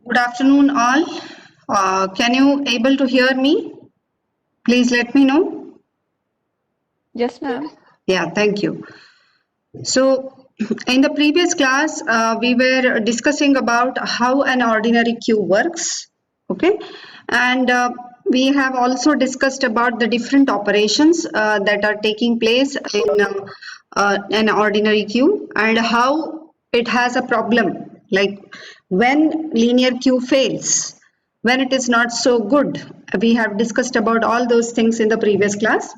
Good afternoon, all. Can you able to hear me? Please let me know. Yes, ma'am. Yeah, thank you. So, in the previous class, we were discussing about how an ordinary queue works. Okay, and we have also discussed about the different operations that are taking place in an ordinary queue and how it has a problem. Like when linear queue fails, when it is not so good. We have discussed about all those things in the previous class.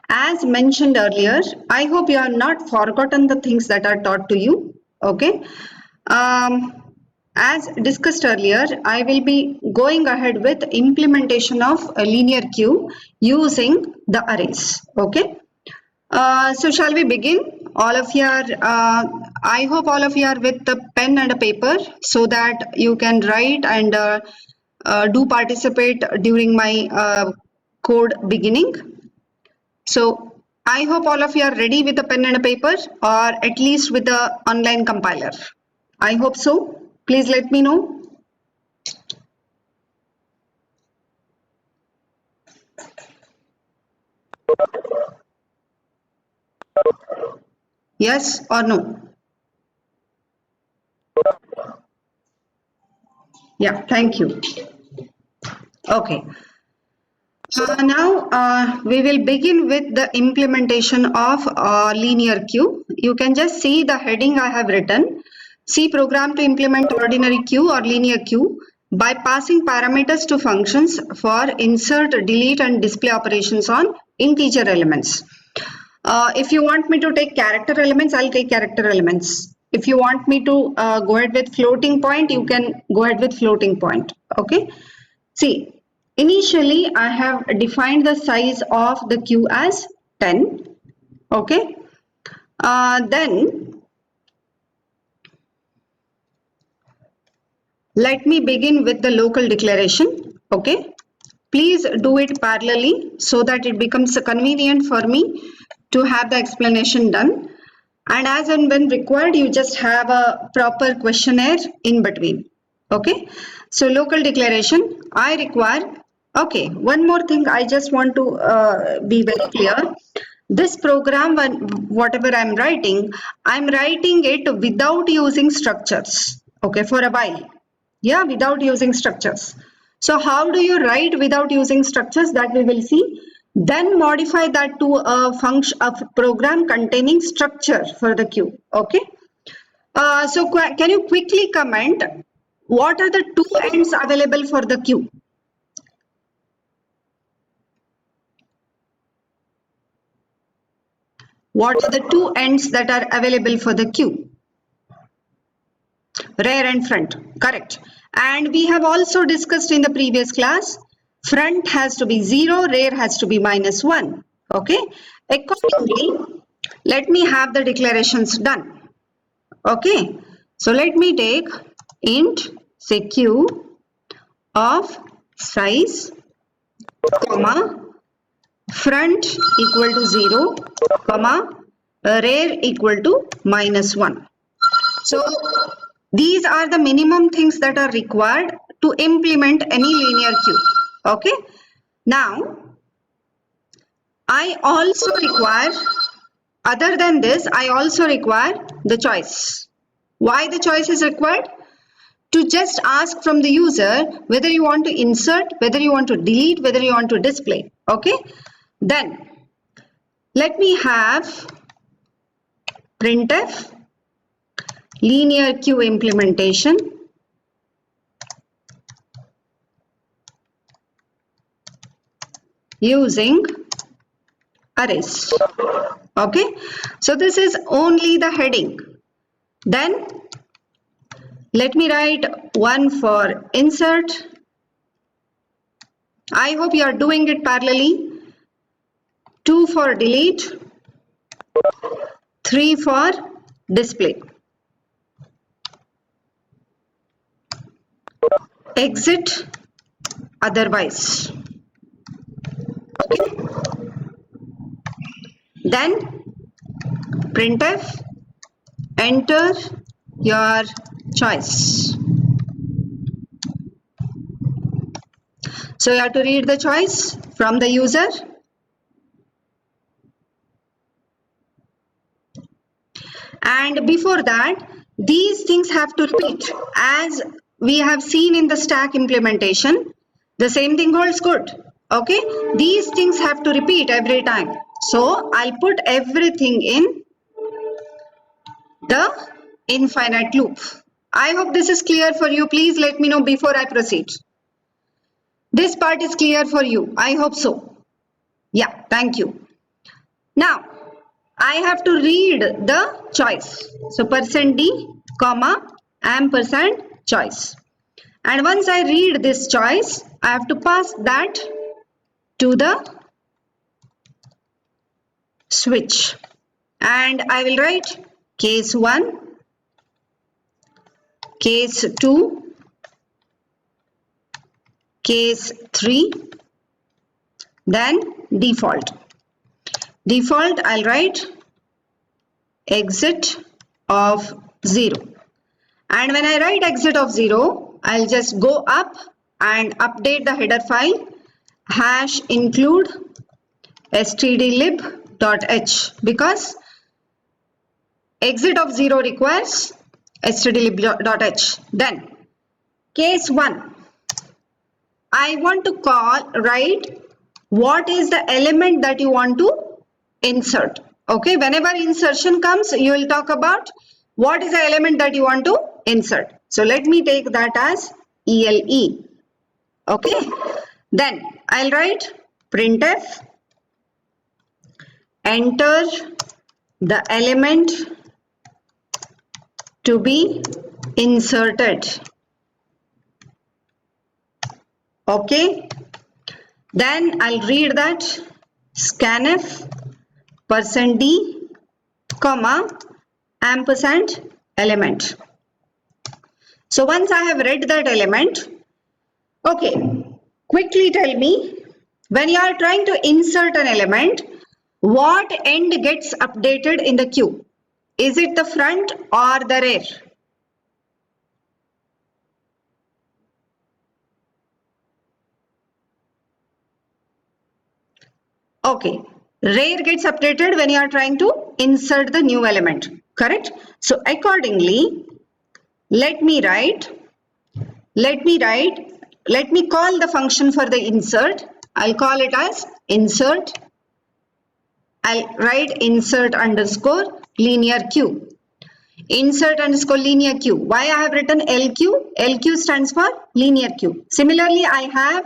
As mentioned earlier, I hope you have not forgotten the things that are taught to you. Okay. As discussed earlier, I will be going ahead with implementation of a linear queue using the arrays. Okay. So shall we begin? All of you are, I hope all of you are with the pen and a paper so that you can write and do participate during my code beginning. So I hope all of you are ready with a pen and a paper or at least with the online compiler. I hope so. Please let me know. Yes or no? Yeah, thank you. Okay. Now we will begin with the implementation of linear queue. You can just see the heading I have written. C program to implement ordinary queue or linear queue by passing parameters to functions for insert, delete and display operations on integer elements. If you want me to take character elements, I'll take character elements. If you want me to go ahead with floating point, you can go ahead with floating point. Okay. See, initially I have defined the size of the queue as 10. Okay. Then let me begin with the local declaration. Okay. Please do it parallelly so that it becomes convenient for me to have the explanation done. And as and when required, you just have a proper questionnaire in between. Okay. So local declaration, I require. Okay. One more thing I just want to be very clear. This program, whatever I'm writing it without using structures. Okay. For a while. Yeah. Without using structures. So how do you write without using structures? That we will see. Then modify that to a function of program containing structure for the queue. Okay. So can you quickly comment what are the two ends available for the queue? What are the two ends that are available for the queue? Rear and front. Correct. And we have also discussed in the previous class, front has to be 0, rear has to be -1. Okay. Accordingly, let me have the declarations done. Okay. So let me take int say q of size, comma, front equal to 0, comma, rear equal to -1. So these are the minimum things that are required to implement any linear queue. Okay. Now, I also require, other than this, I also require the choice. Why the choice is required? To just ask from the user whether you want to insert, whether you want to delete, whether you want to display. Okay. Then let me have printf linear queue implementation using arrays. Okay. So this is only the heading. Then let me write one for insert. I hope you are doing it parallelly. 2 for delete. 3 for display. Exit otherwise. Okay. Then printf enter your choice. So you have to read the choice from the user. And before that, these things have to repeat. As we have seen in the stack implementation, the same thing holds good. Okay, these things have to repeat every time. So I'll put everything in the infinite loop. I hope this is clear for you. Please let me know before I proceed. This part is clear for you. I hope so. Yeah, thank you. Now, I have to read the choice. So %d, comma, ampersand choice. And once I read this choice, I have to pass that to the switch. And I will write case 1, case 2, case 3, then default. Default, I'll write exit of 0. And when I write exit of 0, I'll just go up and update the header file hash include stdlib.h because exit of 0 requires stdlib.h. Then case 1, I want to write what is the element that you want to insert. Okay, whenever insertion comes, you will talk about what is the element that you want to insert. So let me take that as ELE. Okay, then I'll write printf enter the element to be inserted. Okay, then I'll read that scanf %d, comma, ampersand element. So once I have read that element, okay, quickly tell me, when you are trying to insert an element, what end gets updated in the queue? Is it the front or the rear? Okay, rear gets updated when you are trying to insert the new element, correct? So accordingly, let me call the function for the insert. I'll call it as insert. I'll write insert underscore linear queue. Insert underscore linear queue. Why I have written LQ? LQ stands for linear queue. Similarly, I have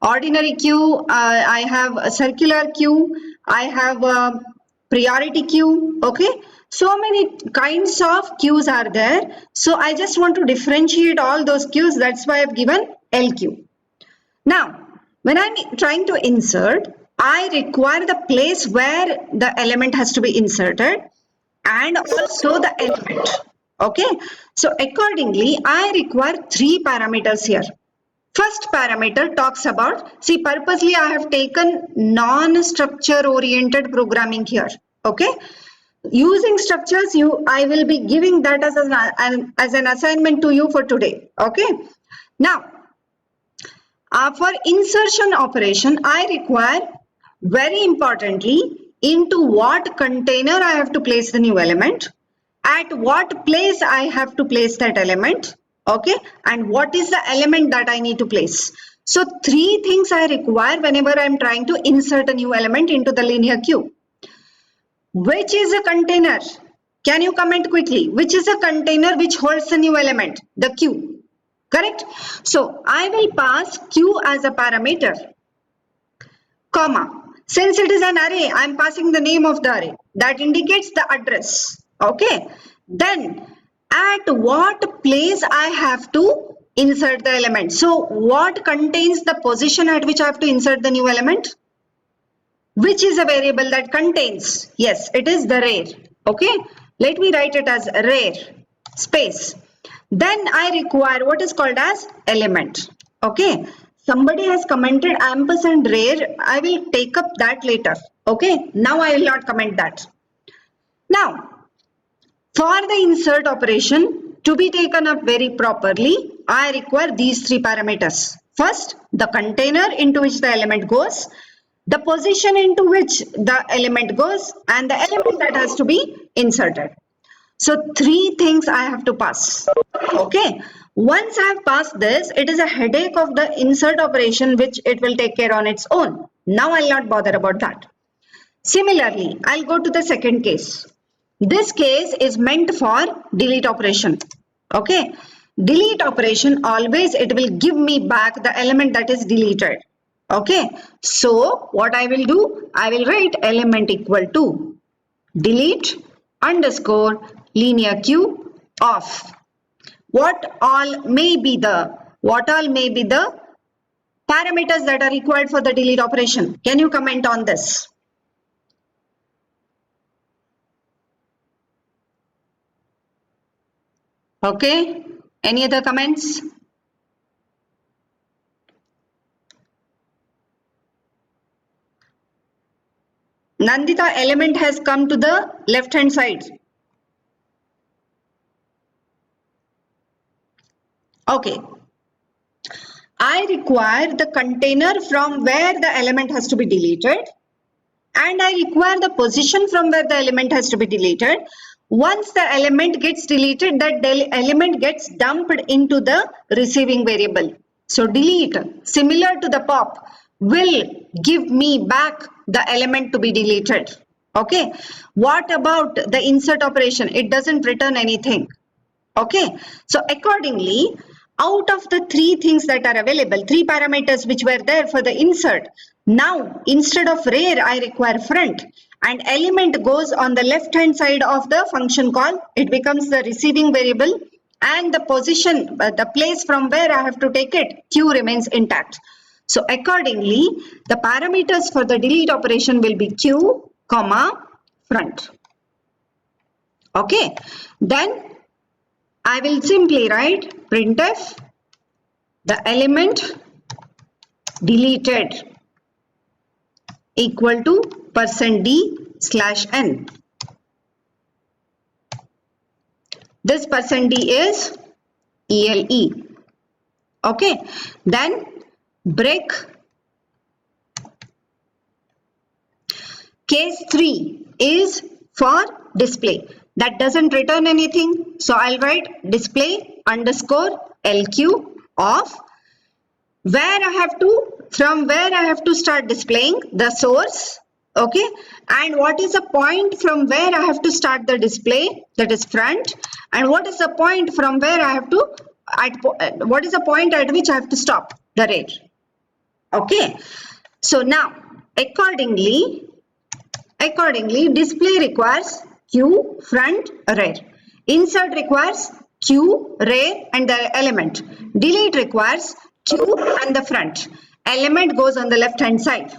ordinary queue, I have a circular queue, I have a priority queue. Okay, so many kinds of queues are there. So I just want to differentiate all those queues. That's why I've given LQ. Now, when I'm trying to insert, I require the place where the element has to be inserted and also the element. Okay, so accordingly, I require 3 parameters here. First parameter talks about, see, purposely I have taken non-structure oriented programming here. Okay, using structures, I will be giving that as an assignment to you for today. Okay, now for insertion operation, I require, very importantly, into what container I have to place the new element, at what place I have to place that element, okay, and what is the element that I need to place. So 3 things I require whenever I am trying to insert a new element into the linear queue. Which is a container? Can you comment quickly? Which is a container which holds the new element? The queue. Correct? So I will pass queue as a parameter, comma. Since it is an array, I am passing the name of the array. That indicates the address. Okay. Then at what place I have to insert the element. So what contains the position at which I have to insert the new element? Which is a variable that contains? Yes, it is the rear. Okay. Let me write it as rear space. Then I require what is called as element. Okay. Somebody has commented ampersand rear. I will take up that later. Okay. Now I will not comment that. Now, for the insert operation to be taken up very properly, I require these 3 parameters. First, the container into which the element goes, the position into which the element goes, and the element that has to be inserted. So three things I have to pass. Okay. Once I have passed this, it is a headache of the insert operation which it will take care on its own. Now I'll not bother about that. Similarly, I'll go to the second case. This case is meant for delete operation. Okay. Delete operation, always it will give me back the element that is deleted. Okay. So what I will do, I will write element equal to delete underscore linear q of what all may be the parameters that are required for the delete operation. Can you comment on this? Okay, any other comments? Nandita, element has come to the left hand side. Okay, I require the container from where the element has to be deleted, and I require the position from where the element has to be deleted. Once the element gets deleted, that element gets dumped into the receiving variable. So delete, similar to the pop, will give me back the element to be deleted. Okay. What about the insert operation? It doesn't return anything. Okay. So accordingly, out of the three things that are available, three parameters which were there for the insert, now instead of rear, I require front, and element goes on the left hand side of the function call. It becomes the receiving variable, and the position, the place from where I have to take it, q remains intact. So accordingly, the parameters for the delete operation will be q, comma, front. Okay. Then I will simply write printf the element deleted equal to %d/n. This %d is ELE. Okay. Then break. Case 3 is for display. That doesn't return anything. So I'll write display underscore LQ of from where I have to start displaying the source. Okay. And what is the point from where I have to start the display, that is front, and what is the point from where I have to, what is the point at which I have to stop the rear. Okay. So now accordingly display requires q, front, rear. Insert requires q, rear and the element. Delete requires q and the front. Element goes on the left hand side.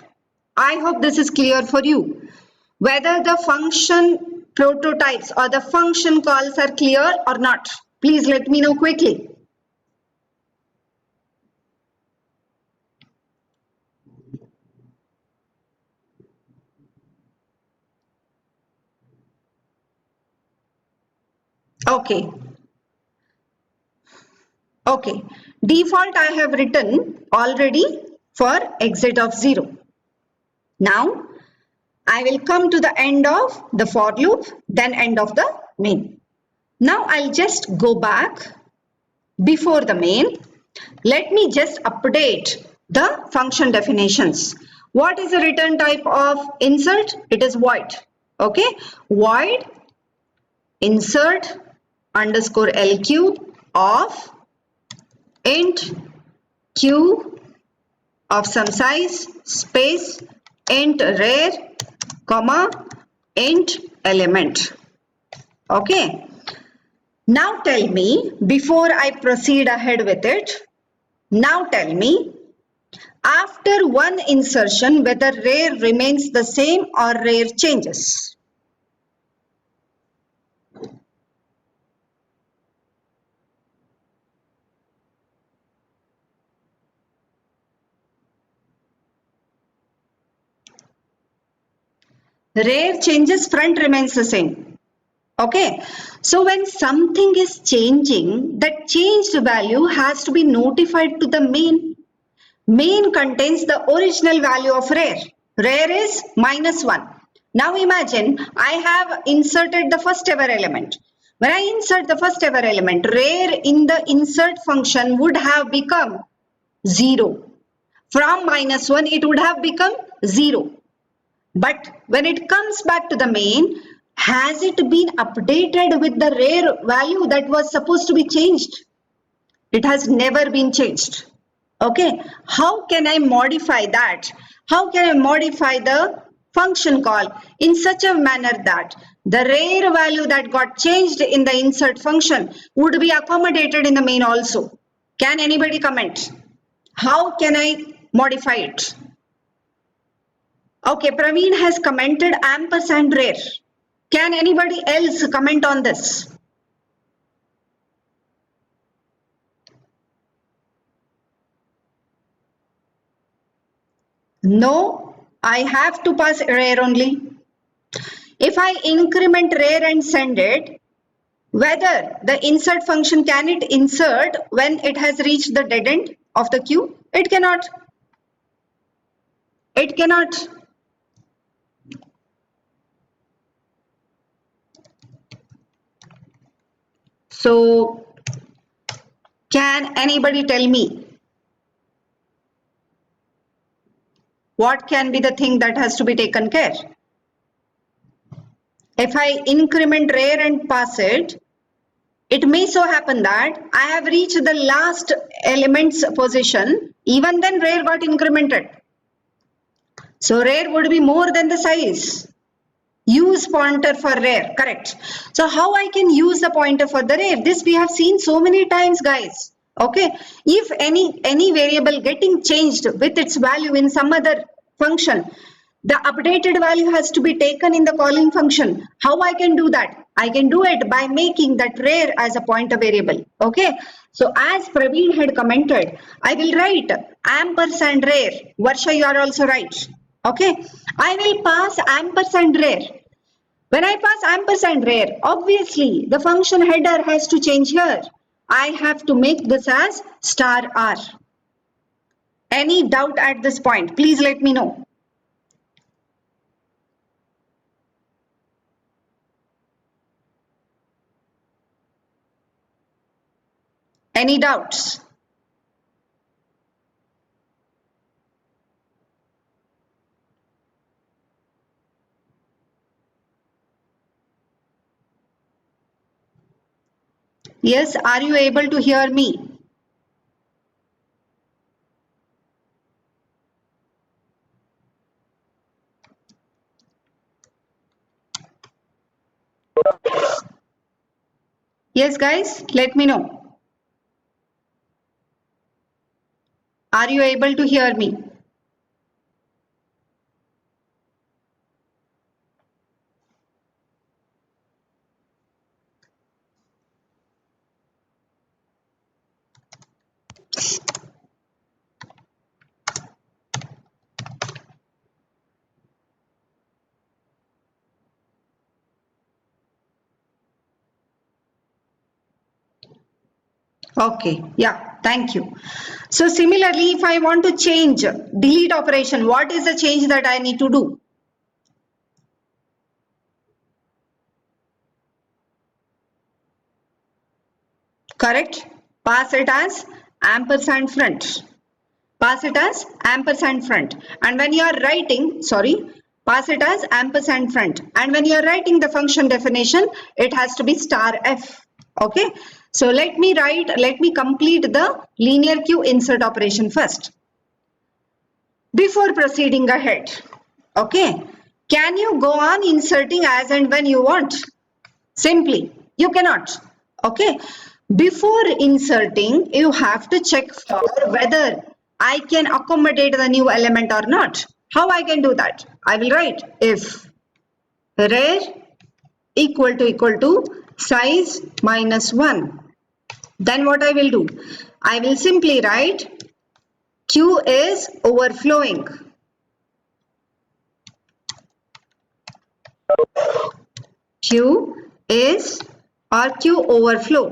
I hope this is clear for you. Whether the function prototypes or the function calls are clear or not, please let me know quickly. Okay. Okay. Default I have written already for exit of 0. Now I will come to the end of the for loop, then end of the main. Now I'll just go back before the main. Let me just update the function definitions. What is the return type of insert? It is void. Okay. Void insert underscore LQ of int q of some size space int rear comma int element. Okay. Now tell me, before I proceed ahead with it, now tell me, after one insertion, whether rear remains the same or rear changes. Rear changes, front remains the same. Okay. So when something is changing, that changed value has to be notified to the main. Main contains the original value of rare. Rare is -1. Now imagine I have inserted the first ever element. When I insert the first ever element, rare in the insert function would have become 0. From -1, it would have become 0. But when it comes back to the main, has it been updated with the rare value that was supposed to be changed? It has never been changed. Okay, how can I modify that? How can I modify the function call in such a manner that the rare value that got changed in the insert function would be accommodated in the main also? Can anybody comment? How can I modify it? Okay, Praveen has commented ampersand rare. Can anybody else comment on this? No, I have to pass rare only. If I increment rare and send it, whether the insert function can it insert when it has reached the dead end of the queue? It cannot. It cannot. So, can anybody tell me what can be the thing that has to be taken care? If I increment rare and pass it, it may so happen that I have reached the last element's position, even then rare got incremented. So rare would be more than the size. Use pointer for rare, correct. So how I can use the pointer for the rare? This we have seen so many times, guys. Okay, if any variable getting changed with its value in some other function, the updated value has to be taken in the calling function. How I can do that? I can do it by making that rare as a pointer variable. Okay, so as Praveen had commented, I will write ampersand rare. Varsha, you are also right. Okay, I will pass ampersand rare. When I pass ampersand rare, obviously the function header has to change here. I have to make this as star r. Any doubt at this point? Please let me know. Any doubts? Yes, are you able to hear me? Yes, guys, let me know. Are you able to hear me? Okay, yeah, thank you. So similarly, if I want to change delete operation, what is the change that I need to do? Correct? Pass it as ampersand front. Pass it as ampersand front. And when you are writing, sorry, pass it as ampersand front. And when you are writing the function definition, it has to be star f. Okay. So let me complete the linear queue insert operation first. Before proceeding ahead, okay, can you go on inserting as and when you want? Simply, you cannot. Okay. Before inserting, you have to check for whether I can accommodate the new element or not. How I can do that? I will write if rare equal to size -1. Then what I will do? I will simply write Q is overflowing. Q is or Q overflow.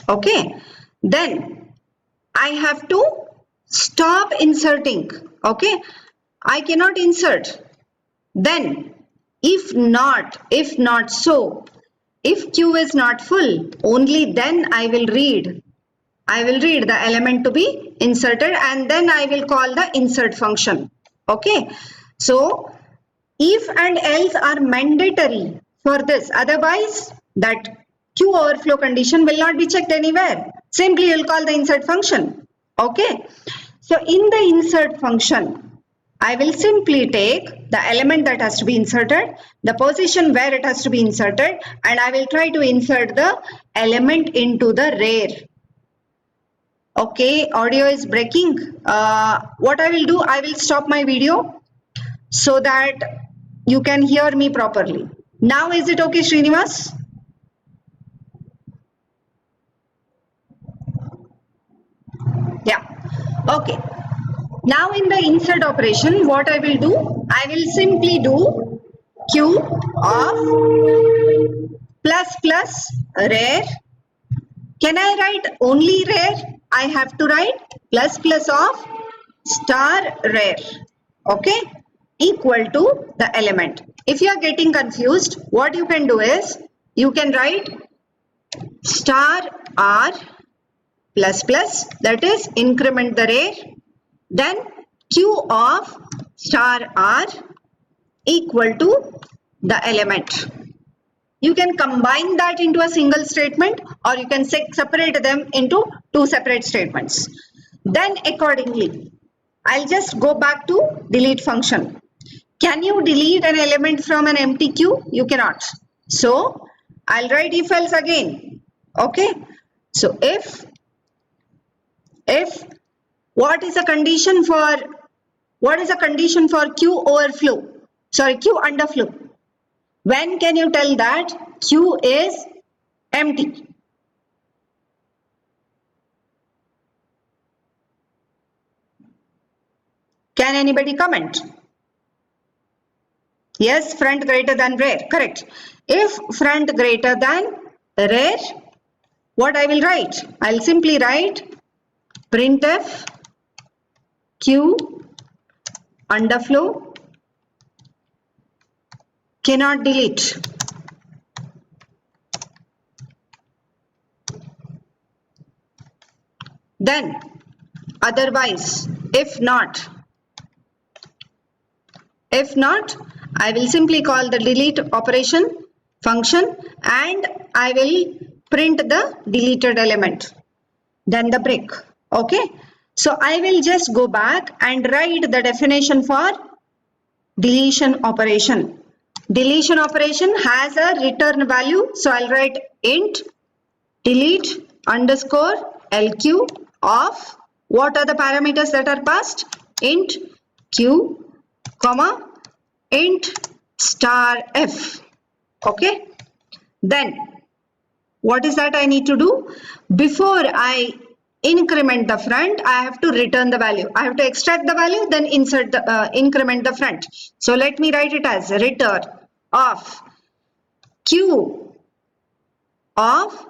Okay. Then I have to stop inserting. Okay, I cannot insert. Then if not so, if Q is not full, only then I will read the element to be inserted, and then I will call the insert function. Okay, so if and else are mandatory for this, otherwise that Q overflow condition will not be checked anywhere. Simply you'll call the insert function. Okay, so in the insert function, I will simply take the element that has to be inserted, the position where it has to be inserted, and I will try to insert the element into the rear. Okay, audio is breaking. What I will do, I will stop my video so that you can hear me properly. Now is it okay, Srinivas? Yeah. Okay. Now in the insert operation, what I will do, I will simply do Q of plus rare. Can I write only rare? I have to write plus of star rare. Okay, equal to the element. If you are getting confused, what you can do is you can write star r plus, that is increment the rare, then Q of star r equal to the element. You can combine that into a single statement, or you can separate them into two separate statements. Then accordingly, I'll just go back to delete function. Can you delete an element from an empty queue? You cannot. So I'll write if else again. Okay. So if what is a condition for queue overflow? Sorry, queue underflow. When can you tell that queue is empty? Can anybody comment? Yes, front greater than rear. Correct. If front greater than rear, what I will write? I'll simply write printf queue underflow cannot delete. Then otherwise, if not, I will simply call the delete operation function and I will print the deleted element, then the break. Okay, so I will just go back and write the definition for deletion operation. Deletion operation has a return value, so I'll write int delete underscore lq of what are the parameters that are passed? Int q comma int star f. Okay, then what is that I need to do? Before I increment the front, I have to return the value. I have to extract the value, then insert the increment the front. So let me write it as return of q of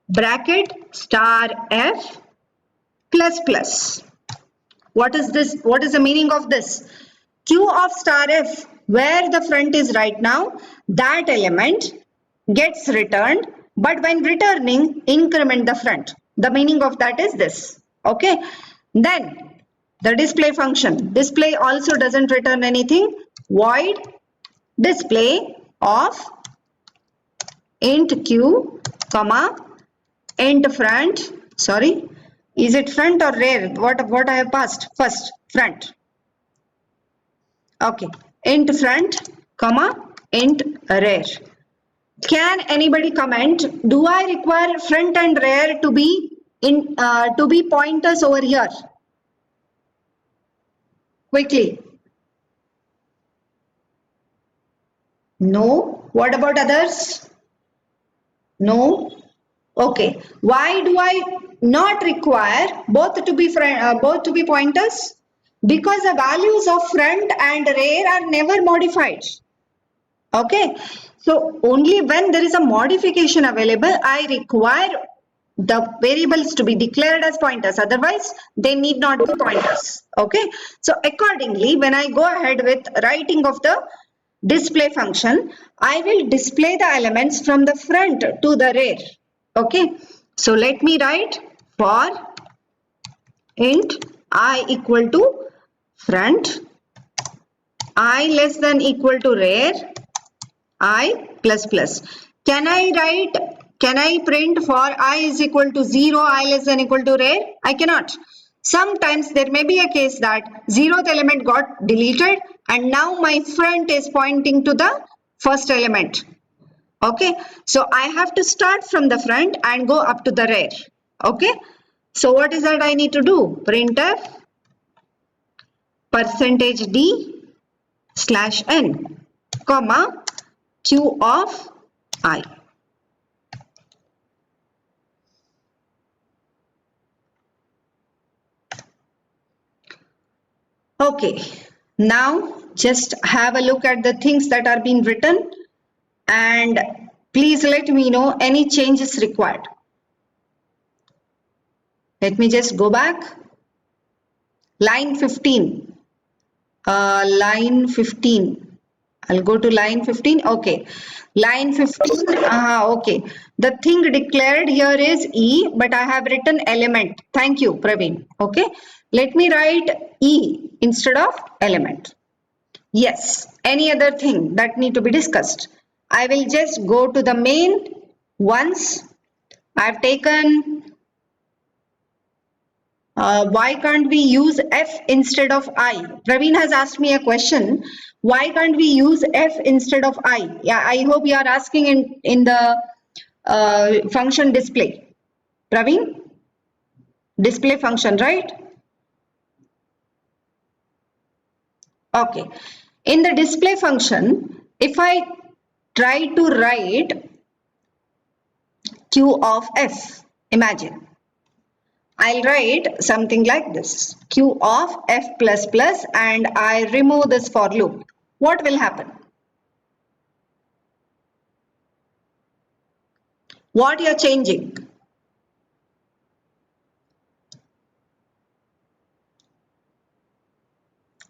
bracket star f plus. What is this? What is the meaning of this? Q of star f, where the front is right now, that element gets returned, but when returning, increment the front. The meaning of that is this. Okay. Then the display function. Display also doesn't return anything. Void display of int q comma int front. Sorry, is it front or rear? What I have passed? First front. Okay, int front comma int rear. Can anybody comment? Do I require front and rear to be pointers over here? Quickly. No. What about others? No. Okay. Why do I not require both to be pointers? Because the values of front and rear are never modified. Okay. So only when there is a modification available, I require the variables to be declared as pointers, otherwise they need not be pointers. Okay, so accordingly, when I go ahead with writing of the display function, I will display the elements from the front to the rear. Okay, so let me write for int I equal to front, I less than equal to rear, I plus plus. Can I print for I is equal to 0, I less than equal to rear? I cannot. Sometimes there may be a case that 0th element got deleted and now my front is pointing to the first element. Okay, so I have to start from the front and go up to the rear. Okay, so what is that I need to do? Printf %d/n, comma, q of I. Okay, now just have a look at the things that are being written and please let me know any changes required. Let me just go back. Line 15. Line 15. I'll go to line 15. Okay. Line 15. Okay. The thing declared here is E, but I have written element. Thank you, Praveen. Okay. Let me write E instead of element. Yes. Any other thing that need to be discussed? I will just go to the main once. I've taken why can't we use F instead of I? Praveen has asked me a question. Why can't we use F instead of I? Yeah, I hope you are asking in the function display. Praveen? Display function, right? Okay. In the display function, if I try to write Q of F, imagine. I'll write something like this, Q of F plus plus, and I remove this for loop. What will happen? What you're changing?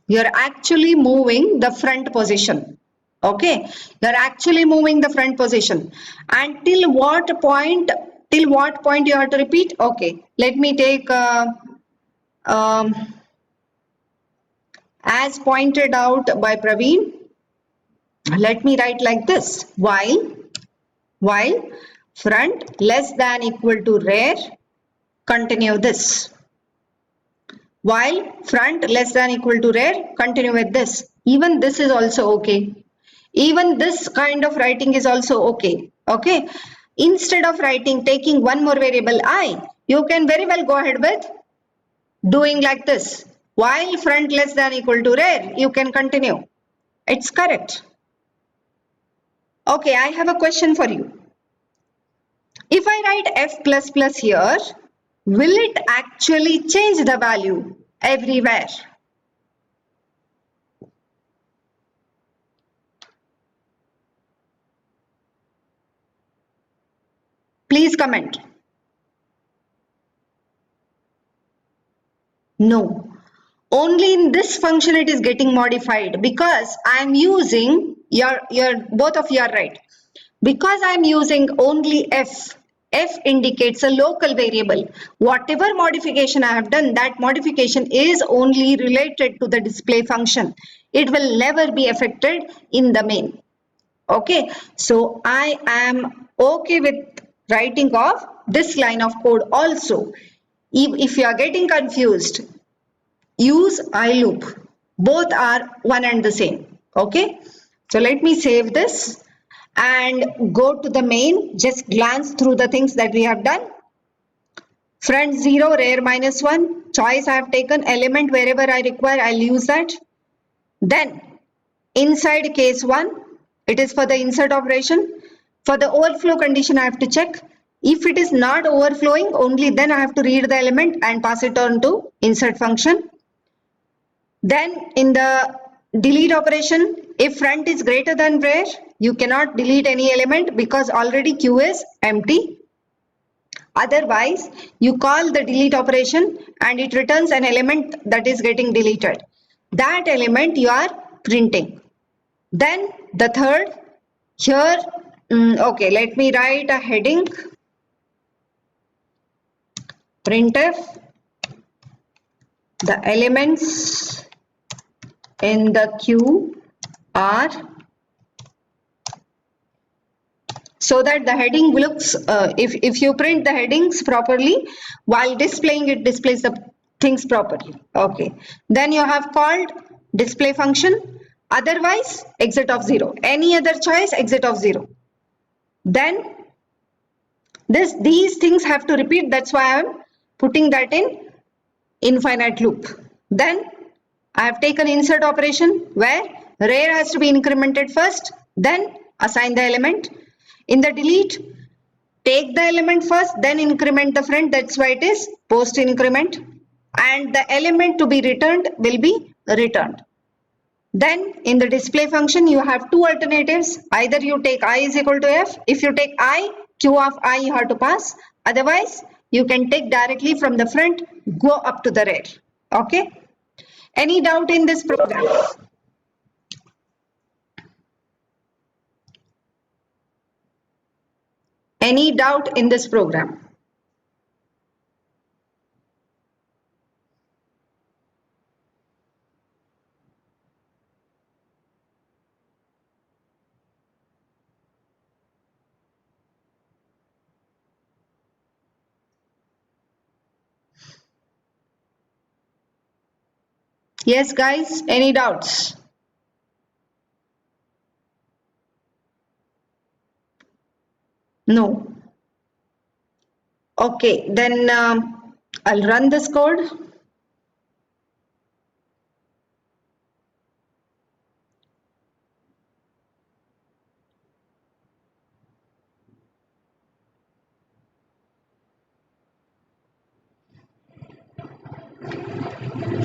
You're actually moving the front position. Okay, you're actually moving the front position. And till what point you have to repeat? Okay, let me take um, as pointed out by Praveen. Let me write like this, while front less than equal to rear, continue this. While front less than equal to rear, continue with this. Even this is also okay. Even this kind of writing is also okay. Okay. Instead of taking one more variable I, you can very well go ahead with doing like this. While front less than equal to rear, you can continue. It's correct. Okay, I have a question for you. If I write F plus plus here, will it actually change the value everywhere? Please comment. No. Only in this function it is getting modified because I am using both of you are right. Because I am using only F. F indicates a local variable. Whatever modification I have done, that modification is only related to the display function. It will never be affected in the main. Okay, so I am okay with writing of this line of code also. If you are getting confused, use I loop. Both are one and the same. Okay, so let me save this and go to the main. Just glance through the things that we have done. Front 0, rear -1. Choice I have taken. Element wherever I require, I'll use that. Then inside case 1, it is for the insert operation. For the overflow condition, I have to check. If it is not overflowing, only then I have to read the element and pass it on to insert function. Then in the delete operation, if front is greater than rear, you cannot delete any element because already Q is empty. Otherwise, you call the delete operation and it returns an element that is getting deleted. That element you are printing. Then the third, here, okay, let me write a heading, printf, the elements in the queue are, so that the heading looks, if you print the headings properly, while displaying it displays the things properly. Okay, then you have called display function, otherwise exit of 0, any other choice exit of 0. Then these things have to repeat, that's why I am putting that in infinite loop. Then I have taken insert operation where rare has to be incremented first, then assign the element. In the delete, take the element first, then increment the friend, that's why it is post increment, and the element to be returned will be returned. Then in the display function, you have two alternatives. Either you take I is equal to F. If you take I, Q of I you have to pass. Otherwise, you can take directly from the front, go up to the rear. Okay. Any doubt in this program? Any doubt in this program? Yes, guys, any doubts? No. Okay, then I'll run this code.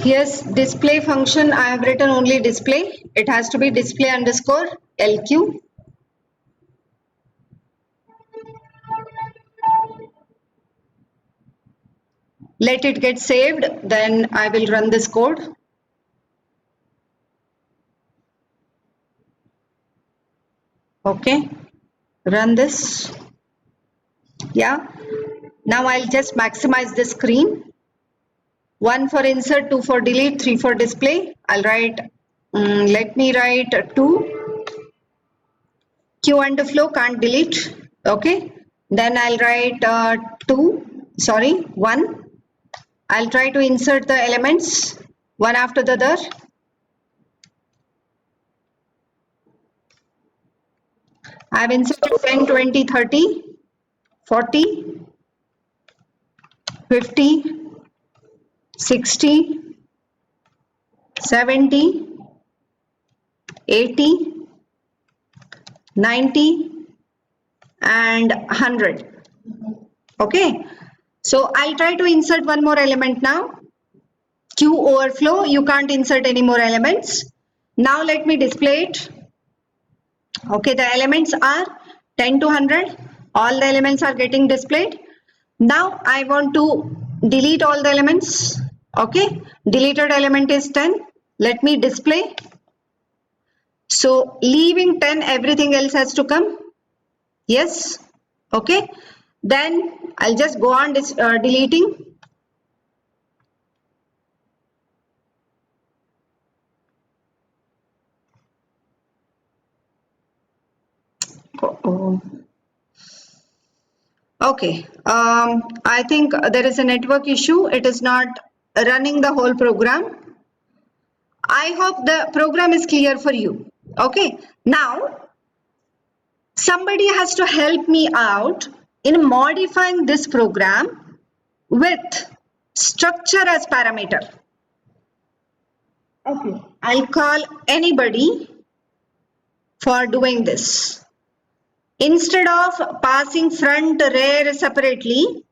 Here's display function. I have written only display. It has to be display underscore LQ. Let it get saved. Then I will run this code. Okay, run this. Yeah. Now I'll just maximize the screen. 1 for insert, 2 for delete, 3 for display. I'll write, let me write 2. Q and flow can't delete. Okay. Then I'll write 1. I'll try to insert the elements one after the other. I've inserted 10, 20, 30, 40, 50, 60, 70, 80, 90 and 100. Okay, so I'll try to insert one more element now. Q overflow, you can't insert any more elements. Now let me display it. Okay, the elements are 10 to 100. All the elements are getting displayed. Now I want to delete all the elements. Okay, deleted element is 10. Let me display. So leaving 10, everything else has to come. Yes. Okay. Then I'll just go on deleting. Okay. I think there is a network issue. It is not running the whole program. I hope the program is clear for you. Okay. Now, somebody has to help me out in modifying this program with structure as parameter. Okay. I'll call anybody for doing this. Instead of passing front rear separately,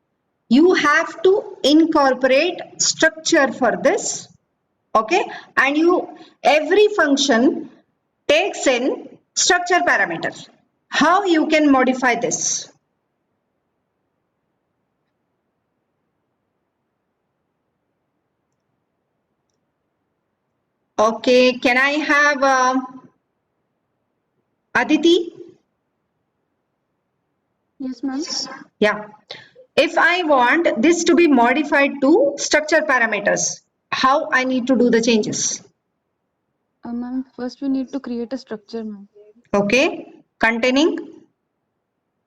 you have to incorporate structure for this. Okay, and every function takes in structure parameter. How you can modify this? Okay, can I have Aditi? Yes, ma'am. Yeah. If I want this to be modified to structure parameters, how I need to do the changes? Ma'am, first we need to create a structure, ma'am, Okay, containing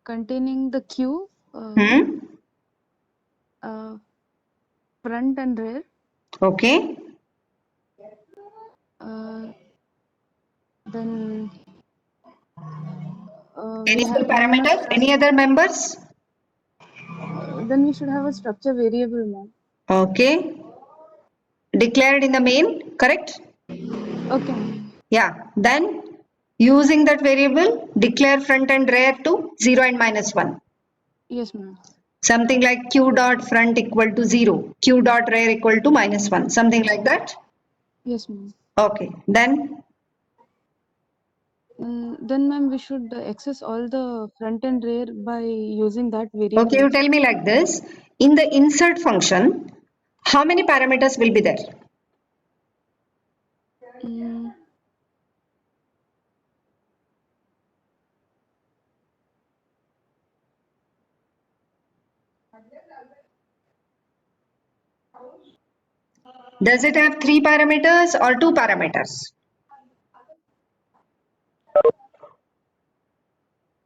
containing the queue, hmm, uh, front and rear. okay. Uh, then Any other then we must parameters? Any other members? then we should have a structure variable, ma'am. Okay, declared in the main, correct? Okay, ma'am. Yeah, then using that variable, declare front and rear to 0 and minus 1. Yes, ma'am. Something like q dot front equal to 0, q dot rear equal to minus 1, something like that. Yes, ma'am. Okay, then Then, ma'am, we should access all the front and rear by using that okay, variable. you tell me like this. In the insert function, how many parameters will be there? Mm, Does it have 3 parameters or 2 parameters?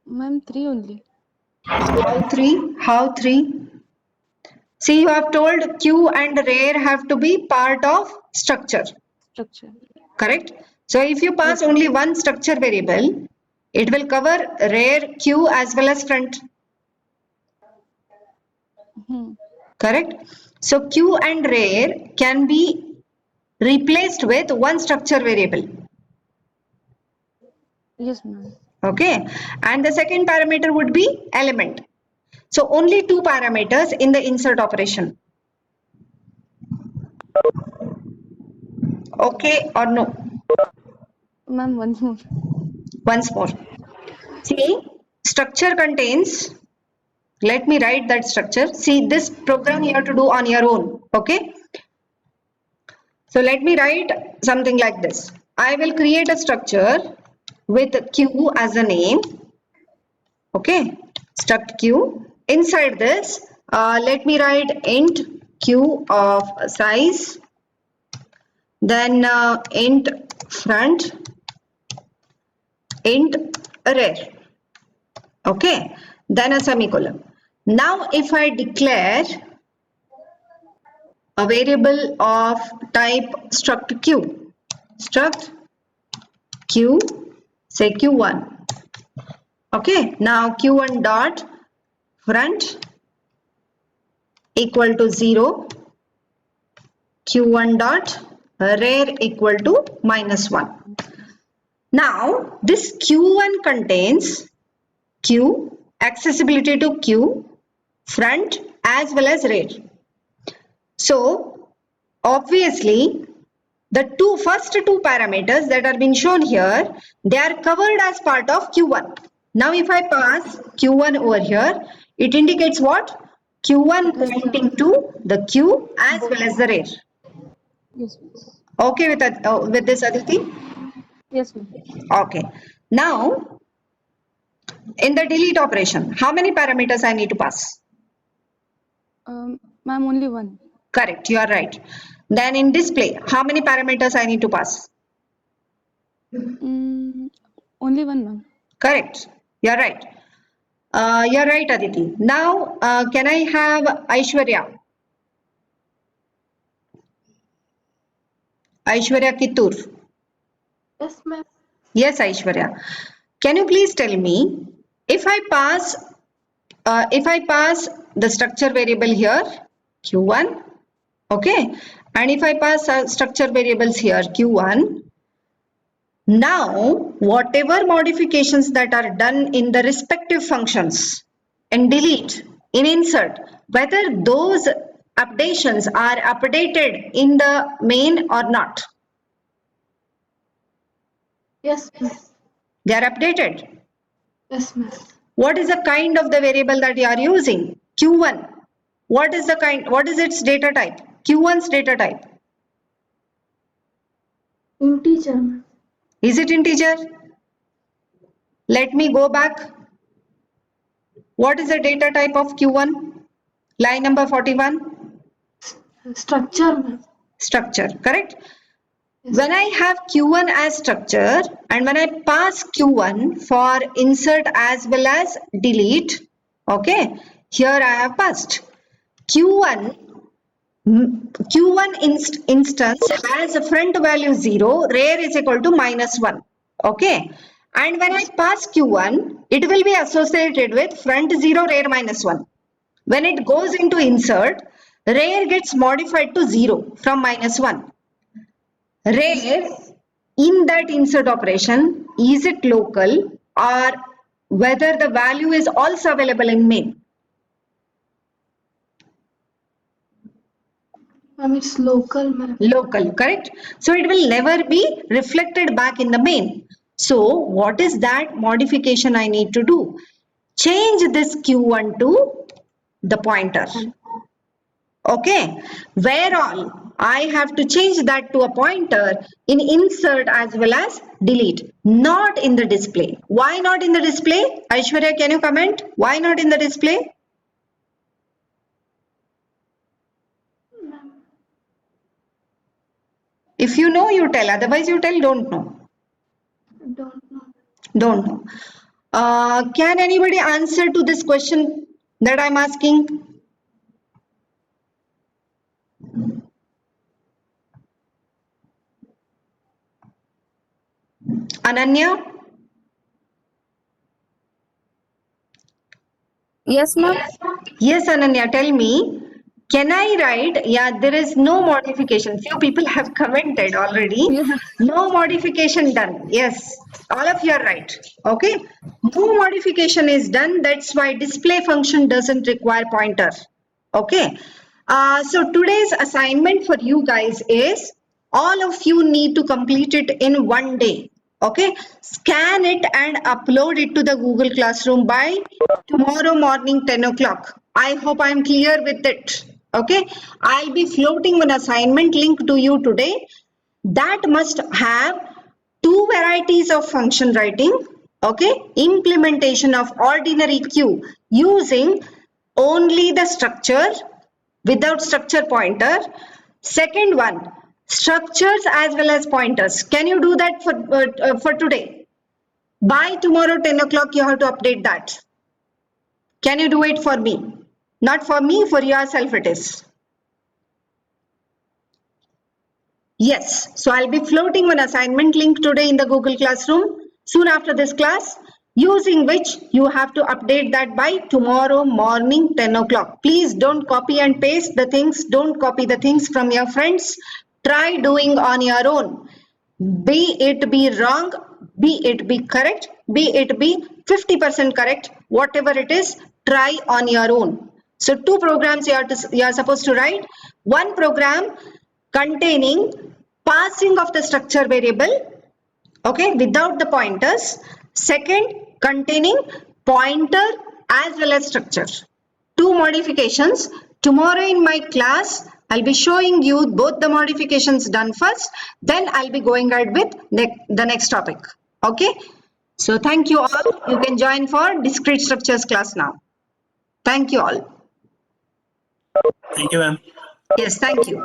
ma'am, 3 only. How 3? How 3? See, you have told Q and rear have to be part of structure, Structure. correct? So if you pass Yes, ma'am. only one structure variable, it will cover rear, Q as well as front, Hmm. correct? So Q and rear can be replaced with one structure variable, Yes, ma'am. okay? And the second parameter would be element. So only 2 parameters in the insert operation, okay or no? Ma'am, one more. Once more. See, structure contains, let me write that structure. See, this program you have to do on your own, okay? So let me write something like this. I will create a structure with Q as a name, okay? Struct Q. Inside this, let me write int Q of size, then int front, int rear, okay? Then a semicolon. Now if I declare a variable of type struct q, struct q, say q1, okay? Now q1 dot front equal to 0, q1 dot rear equal to minus 1. Now this q1 contains q, accessibility to q, front as well as rear. So obviously the first two parameters that are being shown here, they are covered as part of Q1. Now if I pass Q1 over here, it indicates what? Q1 It has pointing to the Q as both. well as the rear. Yes, ma'am. Okay with this, Aditi? Yes, ma'am. Okay. Now in the delete operation, how many parameters I need to pass? Ma'am, only one. Correct, you are right. Then in display, how many parameters I need to pass? Mm, Only one, ma'am. Correct, you are right. You're right, Aditi. Now, can I have Aishwarya? Aishwarya Kittur. Yes, ma'am. Yes, Aishwarya. Can you please tell me if I pass the structure variable here, Q1, okay, and if I pass structure variables here, Q1, now whatever modifications that are done in the respective functions in delete, in insert, whether those updations are updated in the main or not, Yes, ma'am. they are updated. Yes, ma'am. What is the kind of the variable that you are using? Q1. What is the kind, what is its data type? Q1's data type. Integer, ma'am. Is it integer? Let me go back. What is the data type of Q1? Line number 41. Structure, ma'am. Structure, correct? Yes. When I have Q1 as structure and when I pass Q1 for insert as well as delete, okay, here I have passed. Q1 instance has a front value 0, rear is equal to -1, okay. And when I pass Q1, it will be associated with front 0, rear -1. When it goes into insert, rear gets modified to 0 from -1. Rear in that insert operation, is it local or whether the value is also available in main? Ma'am, it's local, ma'am. Local, correct? So it will never be reflected back in the main. So what is that modification I need to do? Change this Q1 to the pointer. Okay, where all I have to change that to a pointer in insert as well as delete, not in the display. Why not in the display? Aishwarya, can you comment? Why not in the display? If you know, you tell. Otherwise, you tell don't know. Don't know. Don't know. Can anybody answer to this question that I'm asking? Ananya? Yes, ma'am. Yes, Ananya, tell me. Can I write? Yeah, there is no modification. Few people have commented already. Yeah. No modification done. Yes, all of you are right. Okay. No modification is done. That's why display function doesn't require pointer. Okay. So today's assignment for you guys is all of you need to complete it in one day. Okay. Scan it and upload it to the Google Classroom by tomorrow morning 10 o'clock. I hope I'm clear with it. Okay. I'll be floating an assignment link to you today that must have two varieties of function writing. Okay. Implementation of ordinary queue using only the structure without structure pointer. Second one, structures as well as pointers. Can you do that for today? By tomorrow 10 o'clock you have to update that. Can you do it for me? Not for me, for yourself it is. Yes, so I'll be floating one assignment link today in the Google Classroom soon after this class, using which you have to update that by tomorrow morning 10 o'clock. Please don't copy and paste the things, don't copy the things from your friends. Try doing on your own. Be it be wrong, be it be correct, be it be 50% correct, whatever it is, try on your own. So two programs you are supposed to write. One program containing passing of the structure variable, okay, without the pointers. Second, containing pointer as well as structure. Two modifications. Tomorrow in my class, I'll be showing you both the modifications done first, then I'll be going ahead with the next topic. Okay. So thank you all. You can join for discrete structures class now. Thank you all. Thank you, ma'am. Yes, thank you.